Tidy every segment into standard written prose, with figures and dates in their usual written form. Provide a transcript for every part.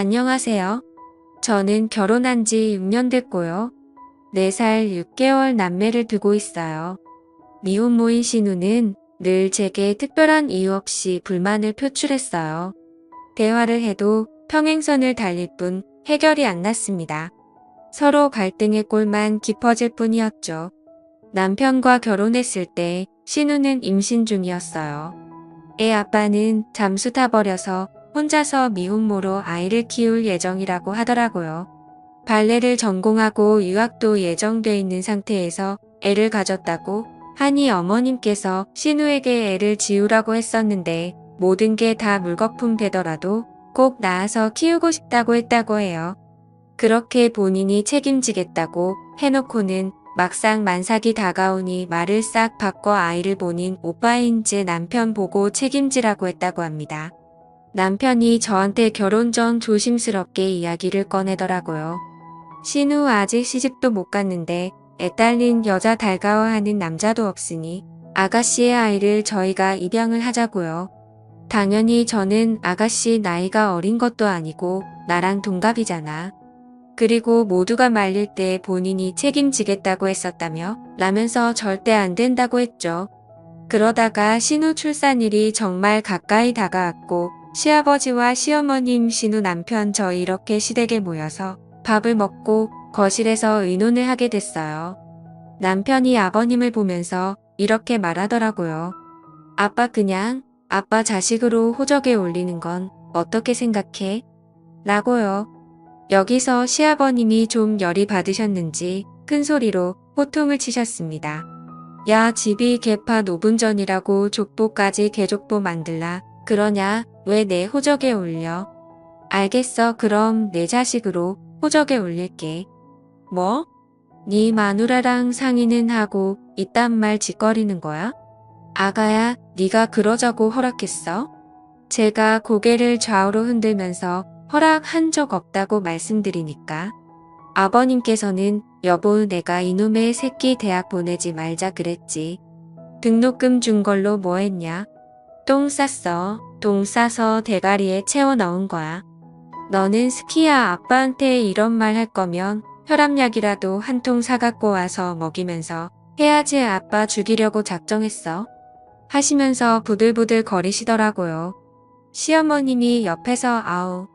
안녕하세요. 저는 결혼한 지 6년 됐고요. 4살 6개월 남매를 두고 있어요. 미혼모인 신우는 늘 제게 특별한 이유 없이 불만을 표출했어요. 대화를 해도 평행선을 달릴 뿐 해결이 안 났습니다. 서로 갈등의 꼴만 깊어질 뿐이었죠. 남편과 결혼했을 때 신우는 임신 중이었어요. 애 아빠는 잠수 타버려서 혼자서 미혼모로 아이를 키울 예정이라고 하더라고요. 발레를 전공하고 유학도 예정돼 있는 상태에서 애를 가졌다고 하니 어머님께서 신우에게 애를 지우라고 했었는데 모든 게 다 물거품 되더라도 꼭 낳아서 키우고 싶다고 했다고 해요. 그렇게 본인이 책임지겠다고 해놓고는 막상 만삭이 다가오니 말을 싹 바꿔 아이를 보닌 오빠인 제 남편 보고 책임지라고 했다고 합니다. 남편이 저한테 결혼 전 조심스럽게 이야기를 꺼내더라고요. 신우 아직 시집도 못 갔는데 애 딸린 여자 달가워하는 남자도 없으니 아가씨의 아이를 저희가 입양을 하자고요. 당연히 저는 아가씨 나이가 어린 것도 아니고 나랑 동갑이잖아. 그리고 모두가 말릴 때 본인이 책임지겠다고 했었다며 라면서 절대 안 된다고 했죠. 그러다가 신우 출산일이 정말 가까이 다가왔고 시아버지와 시어머님, 신우 남편 저 이렇게 시댁에 모여서 밥을 먹고 거실에서 의논을 하게 됐어요. 남편이 아버님을 보면서 이렇게 말하더라고요. 아빠 자식으로 호적에 올리는 건 어떻게 생각해? 라고요. 여기서 시아버님이 좀 열이 받으셨는지 큰 소리로 호통을 치셨습니다. 야, 집이 개파 5분 전이라고 족보까지 개족보 만들라. 그러냐? 왜 내 호적에 올려? 알겠어. 그럼 내 자식으로 호적에 올릴게. 뭐? 네 마누라랑 상의는 하고 이딴 말 짓거리는 거야? 아가야, 네가 그러자고 허락했어? 제가 고개를 좌우로 흔들면서 허락한 적 없다고 말씀드리니까 아버님께서는 여보 내가 이놈의 새끼 대학 보내지 말자 그랬지. 등록금 준 걸로 뭐 했냐? 똥 쌌어. 똥 싸서 대가리에 채워 넣은 거야. 너는 스키야 아빠한테 이런 말 할 거면 혈압약이라도 한 통 사갖고 와서 먹이면서 해야지 아빠 죽이려고 작정했어. 하시면서 부들부들 거리시더라고요. 시어머님이 옆에서 아우.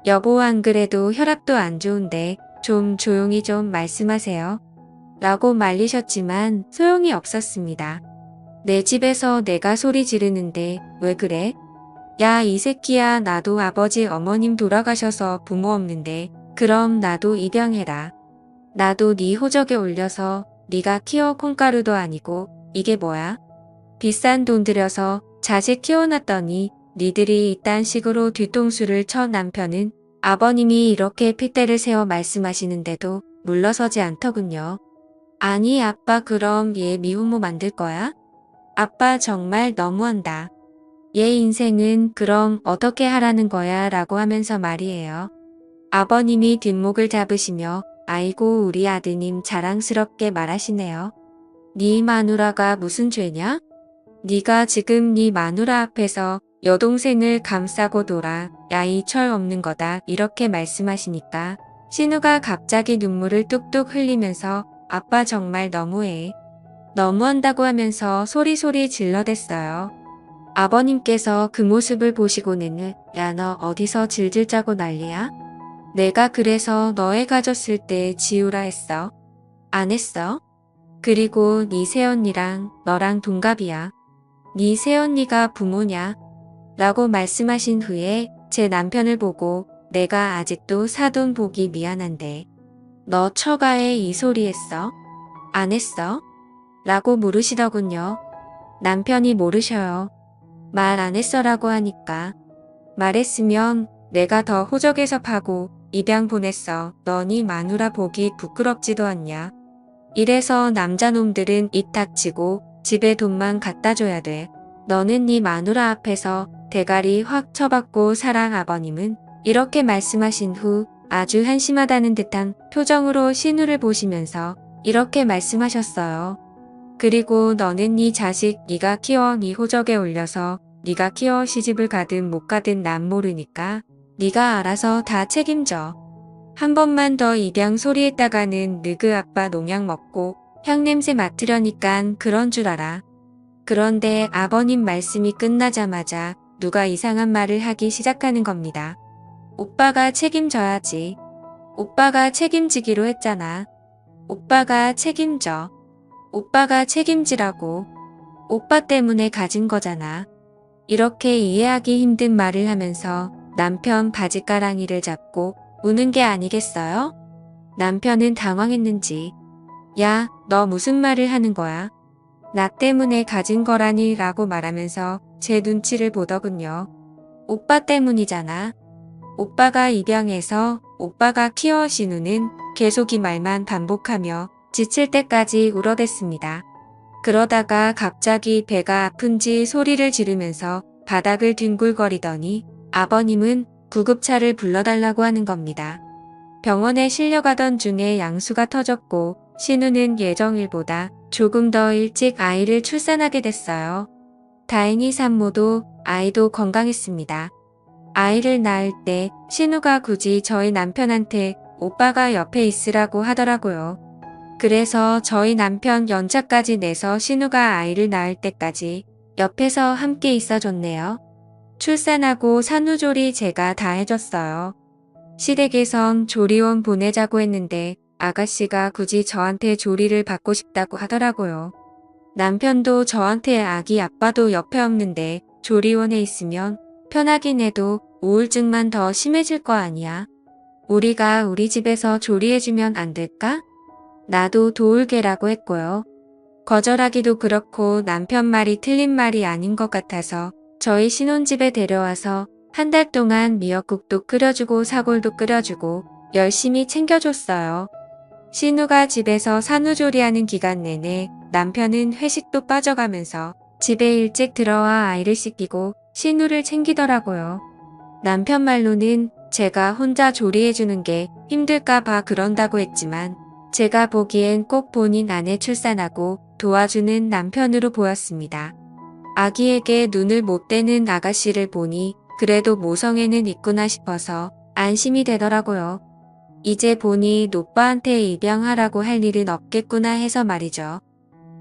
여보 안 그래도 혈압도 안 좋은데 좀 조용히 좀 말씀하세요. 라고 말리셨지만 소용이 없었습니다. 내 집에서 내가 소리 지르는데 왜 그래? 야, 이 새끼야 나도 아버지 어머님 돌아가셔서 부모 없는데 그럼 나도 입양해라. 나도 네 호적에 올려서 네가 키워 콩가루도 아니고 이게 뭐야? 비싼 돈 들여서 자식 키워놨더니 니들이 이딴 식으로 뒤통수를 쳐 남편은 아버님이 이렇게 핏대를 세워 말씀하시는데도 물러서지 않더군요. 아니 아빠 그럼 얘 미혼모 만들 거야? 아빠 정말 너무한다. 얘 인생은 그럼 어떻게 하라는 거야 라고 하면서 말이에요. 아버님이 뒷목을 잡으시며 아이고 우리 아드님 자랑스럽게 말하시네요. 네 마누라가 무슨 죄냐? 네가 지금 네 마누라 앞에서 여동생을 감싸고 놀아. 야 이 철 없는 거다 이렇게 말씀하시니까 신우가 갑자기 눈물을 뚝뚝 흘리면서 아빠 정말 너무해. 너무한다고 하면서 소리소리 질러댔어요. 아버님께서 그 모습을 보시고는 야 너 어디서 질질 짜고 난리야? 내가 그래서 너애 가졌을 때 지우라 했어. 안 했어? 그리고 네 새언니랑 너랑 동갑이야. 네 새언니가 부모냐? 라고 말씀하신 후에 제 남편을 보고 내가 아직도 사돈 보기 미안한데 너 처가에 이 소리 했어? 안 했어? 라고 물으시더군요. 남편이 모르셔요. 말 안 했어라고 하니까 말했으면 내가 더 호적에서 파고 입양 보냈어. 너니 마누라 보기 부끄럽지도 않냐. 이래서 남자놈들은 입 닥치고 집에 돈만 갖다 줘야 돼. 너는 네 마누라 앞에서 대가리 확 쳐박고 사랑. 아버님은 이렇게 말씀하신 후 아주 한심하다는 듯한 표정으로 신우를 보시면서 이렇게 말씀하셨어요. 그리고 너는 네 자식 네가 키워 네 호적에 올려서 네가 키워 시집을 가든 못 가든 난 모르니까 네가 알아서 다 책임져. 한 번만 더 입양 소리했다가는 느그 아빠 농약 먹고 향냄새 맡으려니깐 그런 줄 알아. 그런데 아버님 말씀이 끝나자마자 누가 이상한 말을 하기 시작하는 겁니다. 오빠가 책임져야지. 오빠가 책임지기로 했잖아. 오빠가 책임져. 오빠가 책임지라고. 오빠 때문에 가진 거잖아. 이렇게 이해하기 힘든 말을 하면서 남편 바지가랑이를 잡고 우는 게 아니겠어요? 남편은 당황했는지 야, 너 무슨 말을 하는 거야? 나 때문에 가진 거라니 라고 말하면서 제 눈치를 보더군요. 오빠 때문이잖아. 오빠가 입양해서 오빠가 키워 신우는 계속 이 말만 반복하며 지칠 때까지 울어댔습니다. 그러다가 갑자기 배가 아픈지 소리를 지르면서 바닥을 뒹굴거리더니 아버님은 구급차를 불러달라고 하는 겁니다. 병원에 실려가던 중에 양수가 터졌고 신우는 예정일보다 조금 더 일찍 아이를 출산하게 됐어요. 다행히 산모도 아이도 건강했습니다. 아이를 낳을 때 신우가 굳이 저희 남편한테 오빠가 옆에 있으라고 하더라고요. 그래서 저희 남편 연차까지 내서 신우가 아이를 낳을 때까지 옆에서 함께 있어줬네요. 출산하고 산후조리 제가 다 해줬어요. 시댁에선 조리원 보내자고 했는데 아가씨가 굳이 저한테 조리를 받고 싶다고 하더라고요. 남편도 저한테 아기 아빠도 옆에 없는데 조리원에 있으면 편하긴 해도 우울증만 더 심해질 거 아니야. 우리가 우리 집에서 조리해주면 안 될까? 나도 도울게라고 했고요. 거절하기도 그렇고 남편 말이 틀린 말이 아닌 것 같아서 저희 신혼집에 데려와서 한 달 동안 미역국도 끓여주고 사골도 끓여주고 열심히 챙겨줬어요. 신우가 집에서 산후조리하는 기간 내내 남편은 회식도 빠져가면서 집에 일찍 들어와 아이를 씻기고 신우를 챙기더라고요. 남편 말로는 제가 혼자 조리해주는 게 힘들까봐 그런다고 했지만 제가 보기엔 꼭 본인 아내 출산하고 도와주는 남편으로 보였습니다. 아기에게 눈을 못 떼는 아가씨를 보니 그래도 모성애는 있구나 싶어서 안심이 되더라고요. 이제 보니 노빠한테 입양하라고 할 일은 없겠구나 해서 말이죠.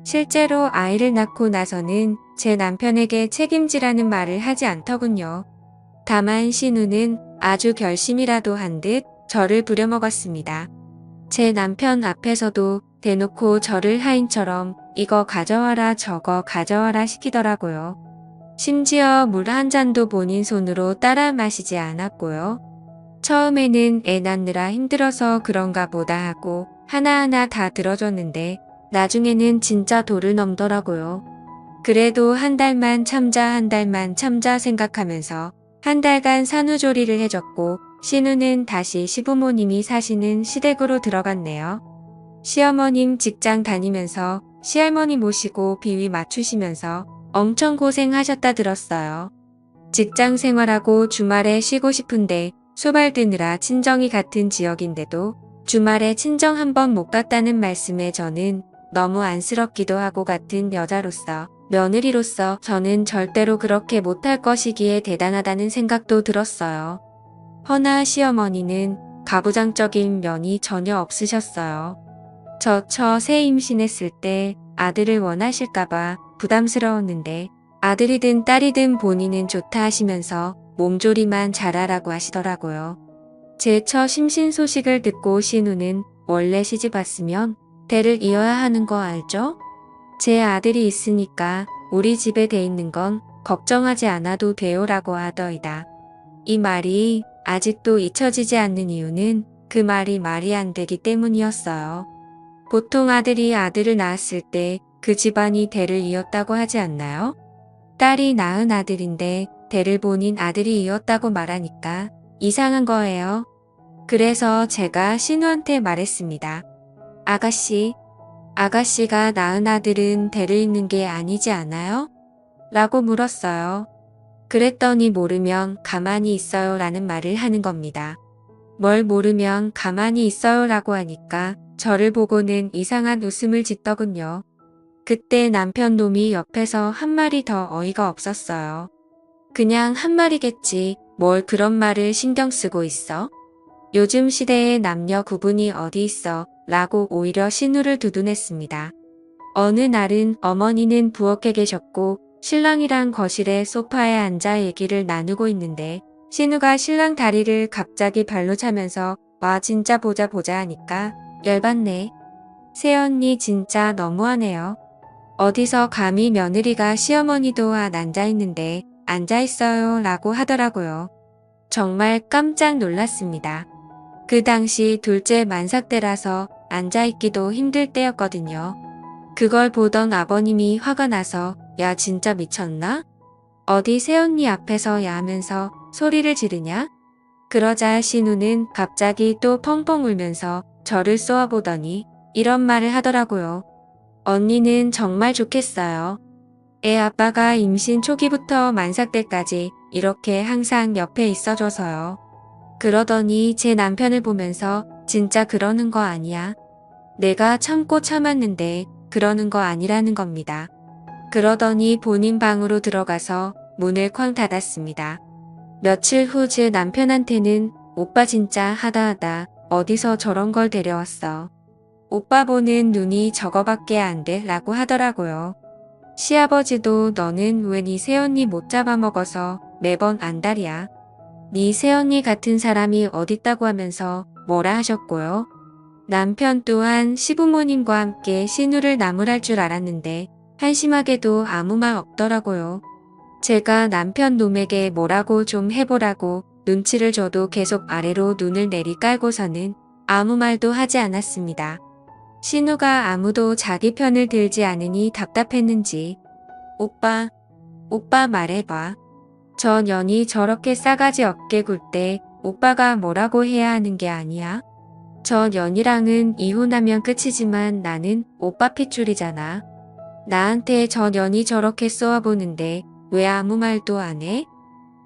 실제로 아이를 낳고 나서는 제 남편에게 책임지라는 말을 하지 않더군요. 다만 신우는 아주 결심이라도 한 듯 저를 부려먹었습니다. 제 남편 앞에서도 대놓고 저를 하인처럼 이거 가져와라 저거 가져와라 시키더라고요. 심지어 물 한 잔도 본인 손으로 따라 마시지 않았고요. 처음에는 애 낳느라 힘들어서 그런가 보다 하고 하나하나 다 들어줬는데 나중에는 진짜 도를 넘더라고요. 그래도 한 달만 참자 생각하면서 한 달간 산후조리를 해줬고 신우는 다시 시부모님이 사시는 시댁으로 들어갔네요. 시어머님 직장 다니면서 시할머니 모시고 비위 맞추시면서 엄청 고생하셨다 들었어요. 직장 생활하고 주말에 쉬고 싶은데 소발 드느라 친정이 같은 지역인데도 주말에 친정 한 번 못 갔다는 말씀에 저는 너무 안쓰럽기도 하고 같은 여자로서 며느리로서 저는 절대로 그렇게 못할 것이기에 대단하다는 생각도 들었어요. 허나 시어머니는 가부장적인 면이 전혀 없으셨어요. 저 새 임신했을 때 아들을 원하실까봐 부담스러웠는데 아들이든 딸이든 본인은 좋다 하시면서 몸조리만 잘하라고 하시더라고요. 제 첫 심신 소식을 듣고 신우는 원래 시집 왔으면 대를 이어야 하는 거 알죠? 제 아들이 있으니까 우리 집에 돼 있는 건 걱정하지 않아도 돼요라고 하더이다. 이 말이 아직도 잊혀지지 않는 이유는 그 말이 말이 안 되기 때문이었어요. 보통 아들이 아들을 낳았을 때 그 집안이 대를 이었다고 하지 않나요? 딸이 낳은 아들인데 대를 본인 아들이 이었다고 말하니까 이상한 거예요. 그래서 제가 신우한테 말했습니다. 아가씨가 낳은 아들은 대를 잇는 게 아니지 않아요? 라고 물었어요. 그랬더니 모르면 가만히 있어요 라는 말을 하는 겁니다. 뭘 모르면 가만히 있어요 라고 하니까 저를 보고는 이상한 웃음을 짓더군요. 그때 남편 놈이 옆에서 한 말이 더 어이가 없었어요. 그냥 한 말이겠지 뭘 그런 말을 신경 쓰고 있어? 요즘 시대에 남녀 구분이 어디 있어? 라고 오히려 신우를 두둔했습니다. 어느 날은 어머니는 부엌에 계셨고 신랑이랑 거실에 소파에 앉아 얘기를 나누고 있는데 신우가 신랑 다리를 갑자기 발로 차면서 와 진짜 보자 보자 하니까 열받네. 새언니 진짜 너무하네요. 어디서 감히 며느리가 시어머니도 안 앉아있는데 앉아있어요 라고 하더라고요. 정말 깜짝 놀랐습니다. 그 당시 둘째 만삭 때라서 앉아있기도 힘들 때였거든요. 그걸 보던 아버님이 화가 나서 야 진짜 미쳤나? 어디 새언니 앞에서 야 하면서 소리를 지르냐? 그러자 신우는 갑자기 또 펑펑 울면서 저를 쏘아보더니 이런 말을 하더라고요. 언니는 정말 좋겠어요. 애 아빠가 임신 초기부터 만삭 때까지 이렇게 항상 옆에 있어줘서요. 그러더니 제 남편을 보면서 진짜 그러는 거 아니야. 내가 참고 참았는데 그러는 거 아니라는 겁니다. 그러더니 본인 방으로 들어가서 문을 쾅 닫았습니다. 며칠 후 제 남편한테는 오빠 진짜 하다하다 어디서 저런 걸 데려왔어. 오빠 보는 눈이 저거밖에 안 돼 라고 하더라고요. 시아버지도 너는 왜 네 새언니 못 잡아먹어서 매번 안달이야. 네 새언니 같은 사람이 어딨다고 하면서 뭐라 하셨고요. 남편 또한 시부모님과 함께 신우를 나무랄 줄 알았는데 한심하게도 아무 말 없더라고요. 제가 남편 놈에게 뭐라고 좀 해보라고 눈치를 줘도 계속 아래로 눈을 내리깔고서는 아무 말도 하지 않았습니다. 신우가 아무도 자기 편을 들지 않으니 답답했는지 오빠 말해봐. 저 년이 저렇게 싸가지 없게 굴 때 오빠가 뭐라고 해야 하는 게 아니야? 저 년이랑은 이혼하면 끝이지만 나는 오빠 핏줄이잖아. 나한테 저 년이 저렇게 쏘아보는데 왜 아무 말도 안 해?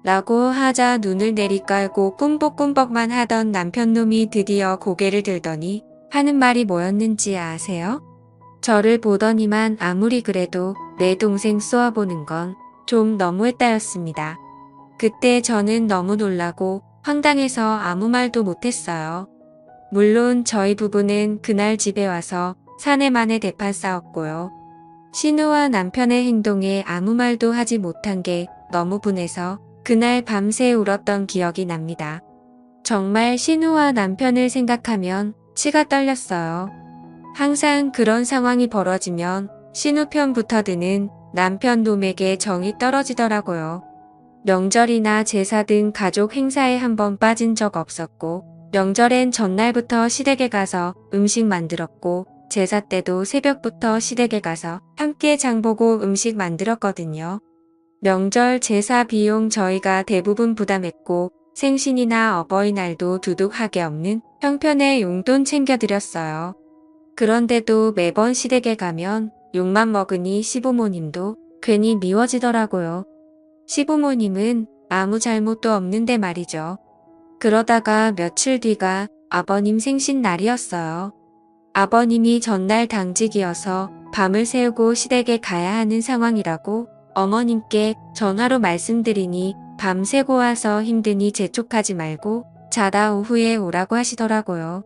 라고 하자 눈을 내리깔고 꿈벅꿈벅만 하던 남편놈이 드디어 고개를 들더니 하는 말이 뭐였는지 아세요? 저를 보더니만 아무리 그래도 내 동생 쏘아보는 건 좀 너무했다였습니다. 그때 저는 너무 놀라고 황당해서 아무 말도 못했어요. 물론 저희 부부는 그날 집에 와서 사내만에 대판 싸웠고요. 신우와 남편의 행동에 아무 말도 하지 못한 게 너무 분해서 그날 밤새 울었던 기억이 납니다. 정말 신우와 남편을 생각하면 치가 떨렸어요. 항상 그런 상황이 벌어지면 신우 편부터 드는 남편 놈에게 정이 떨어지더라고요. 명절이나 제사 등 가족 행사에 한번 빠진 적 없었고 명절엔 전날부터 시댁에 가서 음식 만들었고 제사 때도 새벽부터 시댁에 가서 함께 장보고 음식 만들었거든요. 명절 제사 비용 저희가 대부분 부담했고 생신이나 어버이날도 두둑하게 없는 형편의 용돈 챙겨드렸어요. 그런데도 매번 시댁에 가면 욕만 먹으니 시부모님도 괜히 미워지더라고요. 시부모님은 아무 잘못도 없는데 말이죠. 그러다가 며칠 뒤가 아버님 생신날이었어요. 아버님이 전날 당직이어서 밤을 새우고 시댁에 가야 하는 상황이라고 어머님께 전화로 말씀드리니 밤새고 와서 힘드니 재촉하지 말고 자다 오후에 오라고 하시더라고요.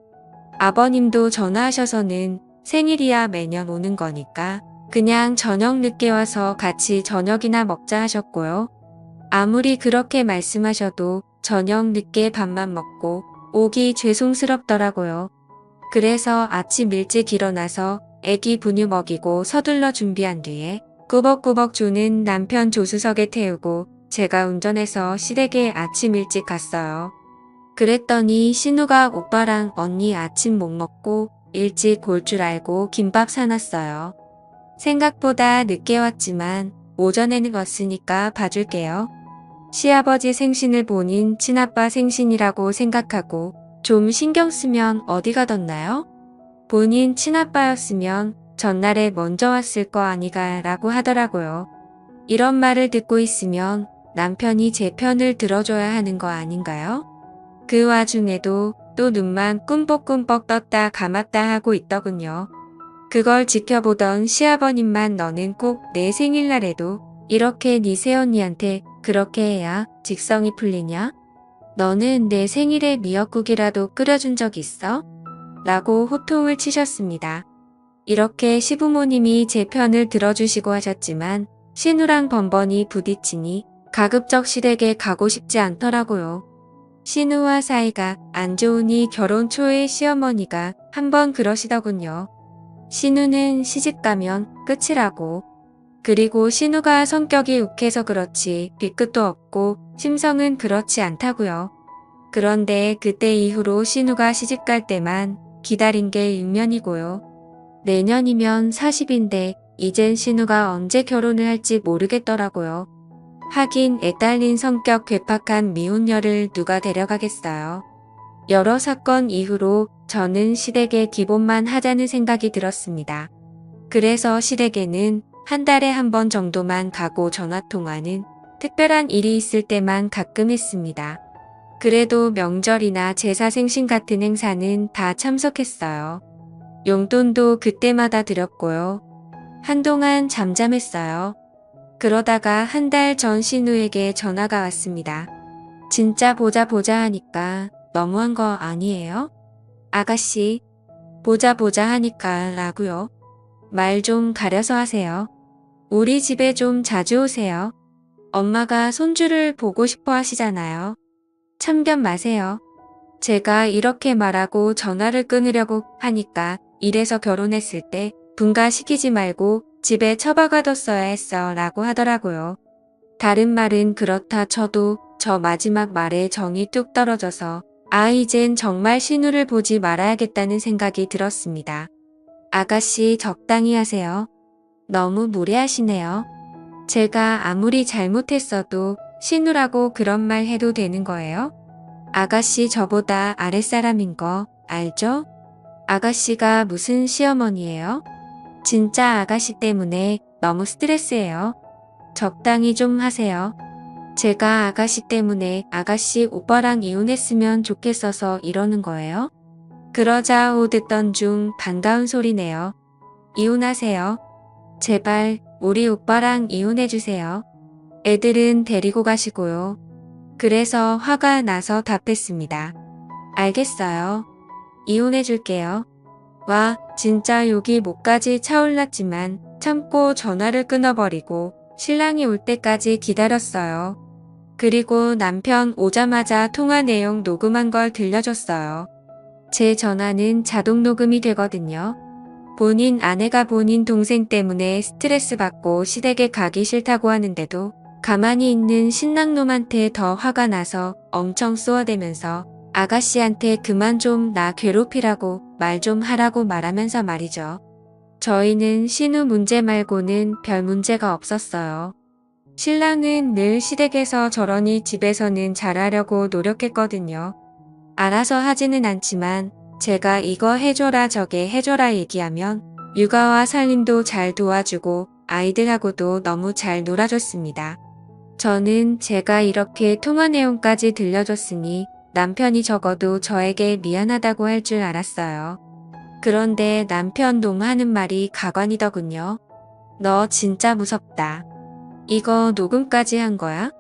아버님도 전화하셔서는 생일이야 매년 오는 거니까 그냥 저녁 늦게 와서 같이 저녁이나 먹자 하셨고요. 아무리 그렇게 말씀하셔도 저녁 늦게 밥만 먹고 오기 죄송스럽더라고요. 그래서 아침 일찍 일어나서 애기 분유 먹이고 서둘러 준비한 뒤에 꾸벅꾸벅 주는 남편 조수석에 태우고 제가 운전해서 시댁에 아침 일찍 갔어요. 그랬더니 신우가 오빠랑 언니 아침 못 먹고 일찍 올 줄 알고 김밥 사놨어요. 생각보다 늦게 왔지만 오전에는 왔으니까 봐줄게요. 시아버지 생신을 본인 친아빠 생신이라고 생각하고 좀 신경 쓰면 어디 가뒀나요? 본인 친아빠였으면 전날에 먼저 왔을 거 아니가 라고 하더라고요. 이런 말을 듣고 있으면 남편이 제 편을 들어줘야 하는 거 아닌가요? 그 와중에도 또 눈만 꿈뻑꿈뻑 떴다 감았다 하고 있더군요. 그걸 지켜보던 시아버님만 너는 꼭 내 생일날에도 이렇게 네 새언니한테 그렇게 해야 직성이 풀리냐? 너는 내 생일에 미역국이라도 끓여준 적 있어? 라고 호통을 치셨습니다. 이렇게 시부모님이 제 편을 들어주시고 하셨지만 신우랑 번번이 부딪히니 가급적 시댁에 가고 싶지 않더라고요. 신우와 사이가 안 좋으니 결혼 초에 시어머니가 한번 그러시더군요. 신우는 시집가면 끝이라고. 그리고 신우가 성격이 욱해서 그렇지 뒤끝도 없고 심성은 그렇지 않다고요. 그런데 그때 이후로 신우가 시집갈 때만 기다린 게 6년이고요. 내년이면 40인데 이젠 신우가 언제 결혼을 할지 모르겠더라고요. 하긴 애딸린 성격 괴팍한 미혼녀를 누가 데려가겠어요. 여러 사건 이후로 저는 시댁에 기본만 하자는 생각이 들었습니다. 그래서 시댁에는 한 달에 한 번 정도만 가고 전화통화는 특별한 일이 있을 때만 가끔 했습니다. 그래도 명절이나 제사 생신 같은 행사는 다 참석했어요. 용돈도 그때마다 드렸고요. 한동안 잠잠했어요. 그러다가 한 달 전 신우에게 전화가 왔습니다. 진짜 보자 하니까 너무한 거 아니에요? 아가씨, 보자 하니까 라고요. 말 좀 가려서 하세요. 우리 집에 좀 자주 오세요. 엄마가 손주를 보고 싶어 하시잖아요. 참견 마세요. 제가 이렇게 말하고 전화를 끊으려고 하니까 이래서 결혼했을 때 분가시키지 말고 집에 처박아뒀어야 했어 라고 하더라고요. 다른 말은 그렇다 쳐도 저 마지막 말에 정이 뚝 떨어져서 이젠 정말 신우를 보지 말아야겠다는 생각이 들었습니다. 아가씨 적당히 하세요. 너무 무례하시네요. 제가 아무리 잘못했어도 신우라고 그런 말 해도 되는 거예요? 아가씨 저보다 아랫사람인 거 알죠? 아가씨가 무슨 시어머니예요? 진짜 아가씨 때문에 너무 스트레스예요. 적당히 좀 하세요. 제가 아가씨 때문에 아가씨 오빠랑 이혼했으면 좋겠어서 이러는 거예요? 그러자 듣던 중 반가운 소리네요. 이혼하세요. 제발 우리 오빠랑 이혼해주세요. 애들은 데리고 가시고요. 그래서 화가 나서 답했습니다. 알겠어요. 이혼해줄게요. 와, 진짜 욕이 목까지 차올랐지만 참고 전화를 끊어버리고 신랑이 올 때까지 기다렸어요. 그리고 남편 오자마자 통화 내용 녹음한 걸 들려줬어요. 제 전화는 자동 녹음이 되거든요. 본인 아내가 본인 동생 때문에 스트레스 받고 시댁에 가기 싫다고 하는데도 가만히 있는 신랑놈한테 더 화가 나서 엄청 쏘아대면서 아가씨한테 그만 좀 나 괴롭히라고 말 좀 하라고 말하면서 말이죠. 저희는 신우 문제 말고는 별 문제가 없었어요. 신랑은 늘 시댁에서 저러니 집에서는 잘하려고 노력했거든요. 알아서 하지는 않지만 제가 이거 해줘라 저게 해줘라 얘기하면 육아와 살림도 잘 도와주고 아이들하고도 너무 잘 놀아줬습니다. 저는 제가 이렇게 통화 내용까지 들려줬으니 남편이 적어도 저에게 미안하다고 할 줄 알았어요. 그런데 남편 놈 하는 말이 가관이더군요. 너 진짜 무섭다. 이거 녹음까지 한 거야?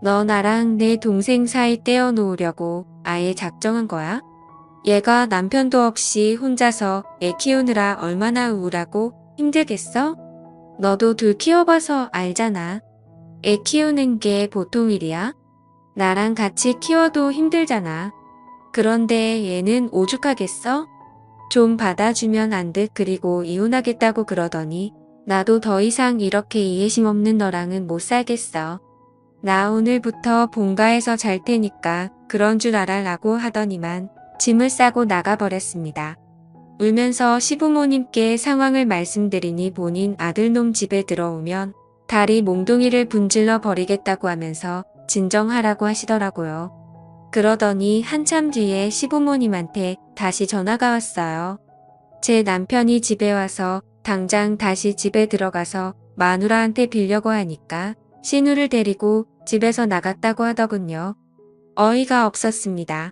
너 나랑 내 동생 사이 떼어놓으려고 아예 작정한 거야? 얘가 남편도 없이 혼자서 애 키우느라 얼마나 우울하고 힘들겠어? 너도 둘 키워봐서 알잖아. 애 키우는 게 보통 일이야? 나랑 같이 키워도 힘들잖아. 그런데 얘는 오죽하겠어? 좀 받아주면 안 돼. 그리고 이혼하겠다고 그러더니 나도 더 이상 이렇게 이해심 없는 너랑은 못 살겠어. 나 오늘부터 본가에서 잘 테니까 그런 줄 알아라고 하더니만 짐을 싸고 나가버렸습니다. 울면서 시부모님께 상황을 말씀드리니 본인 아들놈 집에 들어오면 다리 몽둥이를 분질러 버리겠다고 하면서 진정하라고 하시더라고요. 그러더니 한참 뒤에 시부모님한테 다시 전화가 왔어요. 제 남편이 집에 와서 당장 다시 집에 들어가서 마누라한테 빌려고 하니까 신우를 데리고 집에서 나갔다고 하더군요. 어이가 없었습니다.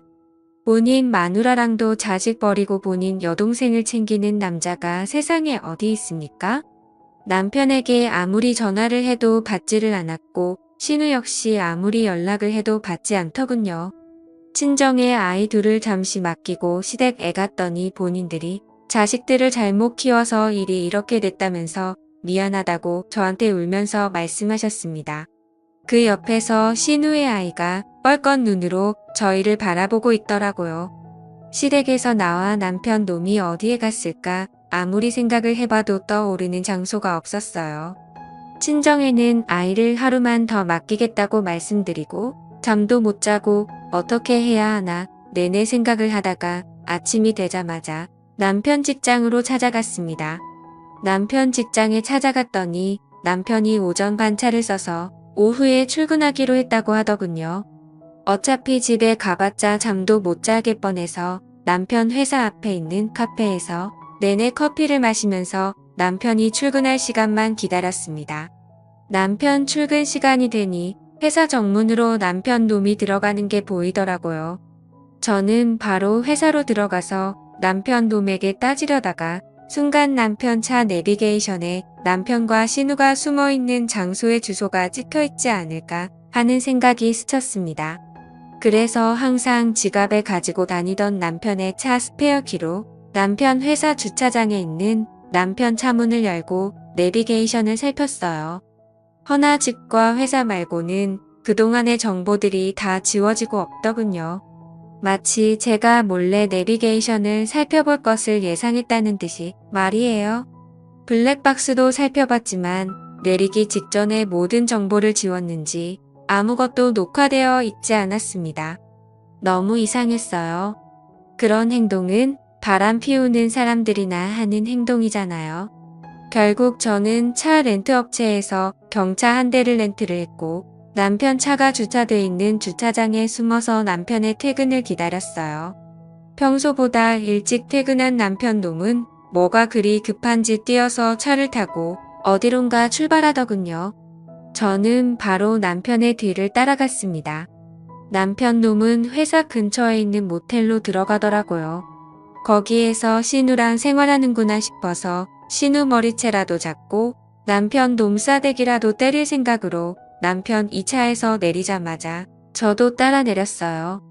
본인 마누라랑도 자식 버리고 본인 여동생을 챙기는 남자가 세상에 어디 있습니까? 남편에게 아무리 전화를 해도 받지를 않았고 신우 역시 아무리 연락을 해도 받지 않더군요. 친정에 아이 둘을 잠시 맡기고 시댁 애 갔더니 본인들이 자식들을 잘못 키워서 일이 이렇게 됐다면서 미안하다고 저한테 울면서 말씀하셨습니다. 그 옆에서 신우의 아이가 뻘건 눈으로 저희를 바라보고 있더라고요. 시댁에서 나와 남편 놈이 어디에 갔을까 아무리 생각을 해봐도 떠오르는 장소가 없었어요. 친정에는 아이를 하루만 더 맡기겠다고 말씀드리고 잠도 못 자고 어떻게 해야 하나 내내 생각을 하다가 아침이 되자마자 남편 직장으로 찾아갔습니다. 남편 직장에 찾아갔더니 남편이 오전 반차를 써서 오후에 출근하기로 했다고 하더군요. 어차피 집에 가봤자 잠도 못 자게 뻔해서 남편 회사 앞에 있는 카페에서 내내 커피를 마시면서 남편이 출근할 시간만 기다렸습니다. 남편 출근 시간이 되니 회사 정문으로 남편 놈이 들어가는 게 보이더라고요. 저는 바로 회사로 들어가서 남편 놈에게 따지려다가 순간 남편 차 내비게이션에 남편과 신우가 숨어있는 장소의 주소가 찍혀있지 않을까 하는 생각이 스쳤습니다. 그래서 항상 지갑에 가지고 다니던 남편의 차 스페어키로 남편 회사 주차장에 있는 남편 차 문을 열고 내비게이션을 살폈어요. 허나 집과 회사 말고는 그동안의 정보들이 다 지워지고 없더군요. 마치 제가 몰래 내비게이션을 살펴볼 것을 예상했다는 듯이 말이에요. 블랙박스도 살펴봤지만 내리기 직전에 모든 정보를 지웠는지 아무것도 녹화되어 있지 않았습니다. 너무 이상했어요. 그런 행동은 바람 피우는 사람들이나 하는 행동이잖아요. 결국 저는 차 렌트 업체에서 경차 한 대를 렌트를 했고 남편 차가 주차돼 있는 주차장에 숨어서 남편의 퇴근을 기다렸어요. 평소보다 일찍 퇴근한 남편 놈은 뭐가 그리 급한지 뛰어서 차를 타고 어디론가 출발하더군요. 저는 바로 남편의 뒤를 따라갔습니다. 남편 놈은 회사 근처에 있는 모텔로 들어가더라고요. 거기에서 신우랑 생활하는구나 싶어서 신우 머리채라도 잡고 남편 놈 싸대기라도 때릴 생각으로 남편 이 차에서 내리자마자 저도 따라 내렸어요.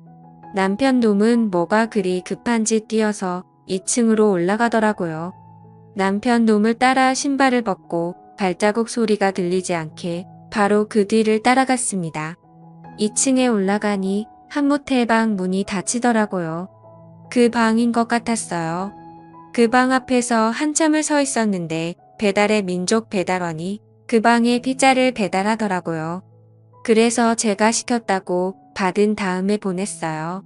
남편 놈은 뭐가 그리 급한지 뛰어서 2층으로 올라가더라고요. 남편 놈을 따라 신발을 벗고 발자국 소리가 들리지 않게 바로 그 뒤를 따라갔습니다. 2층에 올라가니 한 모텔방 문이 닫히더라고요. 그 방인 것 같았어요. 그 방 앞에서 한참을 서 있었는데 배달의 민족 배달원이 그 방에 피자를 배달하더라고요. 그래서 제가 시켰다고 받은 다음에 보냈어요.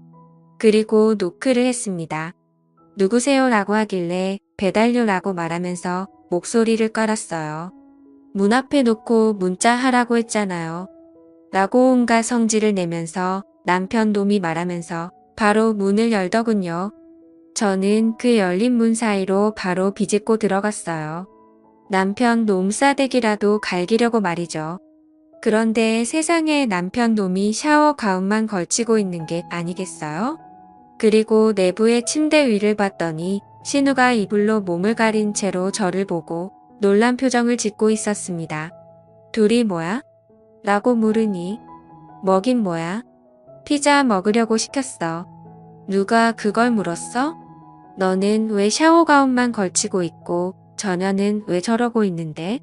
그리고 노크를 했습니다. 누구세요? 라고 하길래 배달료라고 말하면서 목소리를 깔았어요. 문 앞에 놓고 문자 하라고 했잖아요. 라고 온갖 성질을 내면서 남편 놈이 말하면서 바로 문을 열더군요. 저는 그 열린 문 사이로 바로 비집고 들어갔어요. 남편 놈 싸대기라도 갈기려고 말이죠. 그런데 세상에 남편 놈이 샤워 가운만 걸치고 있는 게 아니겠어요? 그리고 내부의 침대 위를 봤더니 신우가 이불로 몸을 가린 채로 저를 보고 놀란 표정을 짓고 있었습니다. 둘이 뭐야? 라고 물으니 뭐긴 뭐야? 피자 먹으려고 시켰어. 누가 그걸 물었어? 너는 왜 샤워 가운만 걸치고 있고 저녀는 왜 저러고 있는데?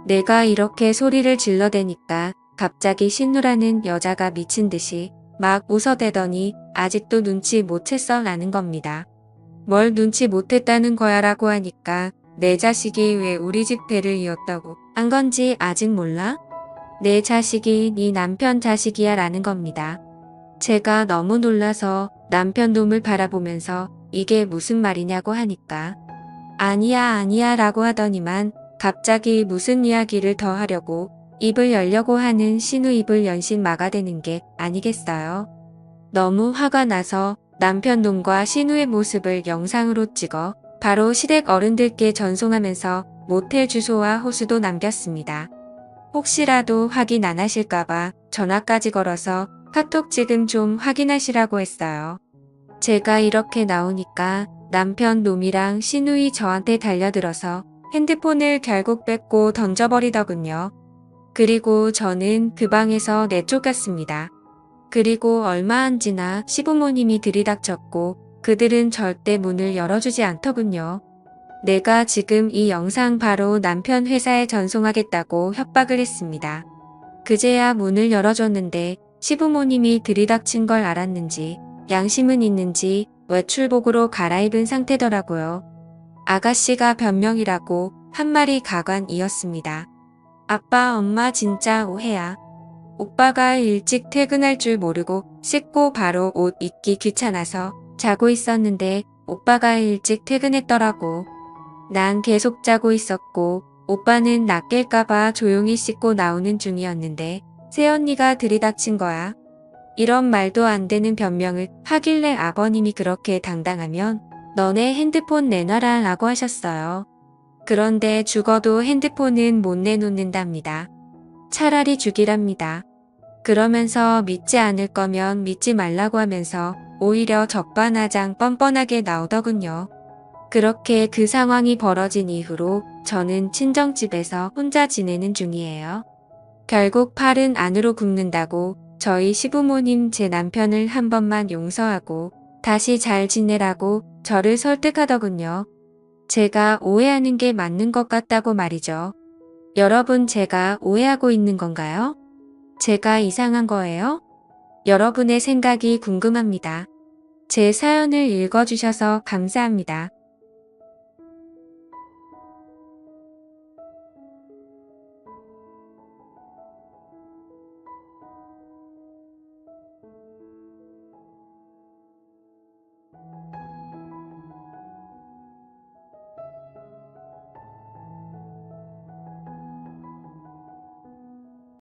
내가 이렇게 소리를 질러대니까 갑자기 신우라는 여자가 미친 듯이 막 웃어대더니 아직도 눈치 못 챘어 라는 겁니다. 뭘 눈치 못했다는 거야 라고 하니까 내 자식이 왜 우리 집 대를 이었다고 한 건지 아직 몰라? 내 자식이 네 남편 자식이야 라는 겁니다. 제가 너무 놀라서 남편 놈을 바라보면서 이게 무슨 말이냐고 하니까 아니야 라고 하더니만 갑자기 무슨 이야기를 더 하려고 입을 열려고 하는 신우 입을 연신 막아대는 게 아니겠어요. 너무 화가 나서 남편 놈과 신우의 모습을 영상으로 찍어 바로 시댁 어른들께 전송하면서 모텔 주소와 호수도 남겼습니다. 혹시라도 확인 안 하실까봐 전화까지 걸어서 카톡 지금 좀 확인하시라고 했어요. 제가 이렇게 나오니까 남편 놈이랑 신우이 저한테 달려들어서 핸드폰을 결국 뺏고 던져버리더군요. 그리고 저는 그 방에서 내쫓겼습니다. 그리고 얼마 안 지나 시부모님이 들이닥쳤고 그들은 절대 문을 열어주지 않더군요. 내가 지금 이 영상 바로 남편 회사에 전송하겠다고 협박을 했습니다. 그제야 문을 열어줬는데 시부모님이 들이닥친 걸 알았는지 양심은 있는지 외출복으로 갈아입은 상태더라고요. 아가씨가 변명이라고 한 말이 가관이었습니다. 아빠, 엄마 진짜 오해야. 오빠가 일찍 퇴근할 줄 모르고 씻고 바로 옷 입기 귀찮아서 자고 있었는데 오빠가 일찍 퇴근했더라고. 난 계속 자고 있었고 오빠는 나 깰까봐 조용히 씻고 나오는 중이었는데 새언니가 들이닥친 거야. 이런 말도 안 되는 변명을 하길래 아버님이 그렇게 당당하면 너네 핸드폰 내놔라 라고 하셨어요. 그런데 죽어도 핸드폰은 못 내놓는답니다. 차라리 죽이랍니다. 그러면서 믿지 않을 거면 믿지 말라고 하면서 오히려 적반하장 뻔뻔하게 나오더군요. 그렇게 그 상황이 벌어진 이후로 저는 친정집에서 혼자 지내는 중이에요. 결국 팔은 안으로 굽는다고 저희 시부모님 제 남편을 한 번만 용서하고 다시 잘 지내라고 저를 설득하더군요. 제가 오해하는 게 맞는 것 같다고 말이죠. 여러분 제가 오해하고 있는 건가요? 제가 이상한 거예요? 여러분의 생각이 궁금합니다. 제 사연을 읽어주셔서 감사합니다.